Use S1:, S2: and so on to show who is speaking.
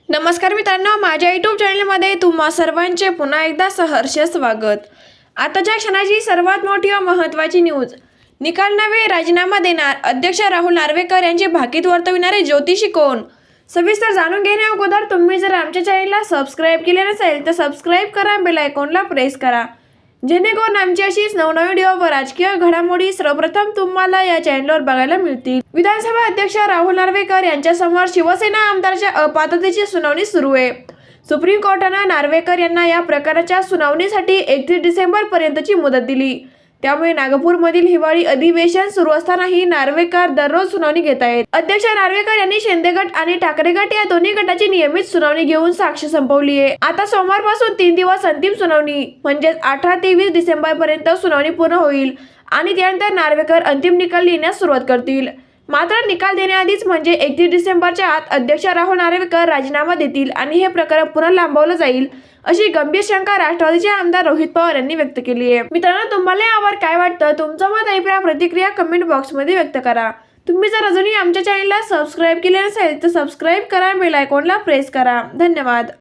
S1: नमस्कार मित्रांनो, माझ्या यूट्यूब चॅनलमध्ये तुम्हा सर्वांचे पुन्हा एकदा सहर्ष स्वागत। आताच्या क्षणाची सर्वात मोठी व महत्त्वाची न्यूज। निकाल नव्हे राजीनामा देणार अध्यक्ष राहुल नार्वेकर यांचे भाकीत वर्तविणारे ज्योतिषी कोण? सविस्तर जाणून घेण्या अगोदर तुम्ही जर आमच्या चॅनलला सबस्क्राइब केले नसेल तर सबस्क्राइब करा, बेल आयकॉनला प्रेस करा, जेणेकरून आमची अशीच नवनवीन व्हिडिओ व राजकीय घडामोडी सर्वप्रथम तुम्हाला या चॅनलवर बघायला मिळतील। विधानसभा अध्यक्ष राहुल नार्वेकर यांच्या समोर शिवसेना आमदाराच्या अपात्रतेची सुनावणी सुरू आहे। सुप्रीम कोर्टाने नार्वेकर यांना या प्रकरणाच्या सुनावणीसाठी 31 डिसेंबर पर्यंतची मुदत दिली। त्यामुळे नागपूरमधील हिवाळी अधिवेशन सुरू असतानाही नार्वेकर दररोज सुनावणी घेत आहेत। अध्यक्ष नार्वेकर यांनी शिंदे गट आणि ठाकरे गट या दोन्ही गटाची नियमित सुनावणी घेऊन साक्ष संपवली आहे। आता सोमवारपासून 3 दिवस अंतिम सुनावणी म्हणजे 18 ते 20 डिसेंबर पर्यंत सुनावणी पूर्ण होईल आणि त्यानंतर नार्वेकर अंतिम निकाल लिहिण्यास सुरुवात करतील। मात्र निकाल देण्याआधीच म्हणजे 31 डिसेंबरच्या आत अध्यक्ष राहुल नार्वेकर राजीनामा देतील आणि हे प्रकरण पुन्हा लांबवलं जाईल, अशी गंभीर शंका राष्ट्रवादीचे आमदार रोहित पवार यांनी व्यक्त केली आहे। मित्रांनो, तुम्हाला यावर काय वाटतं? तुमचं मत अभिप्राय प्रतिक्रिया कमेंट बॉक्समध्ये व्यक्त करा। तुम्ही जर अजूनही आमच्या चॅनलला सबस्क्राइब केले नसेल तर सबस्क्राइब करा, बेल आयकॉनला प्रेस करा। धन्यवाद।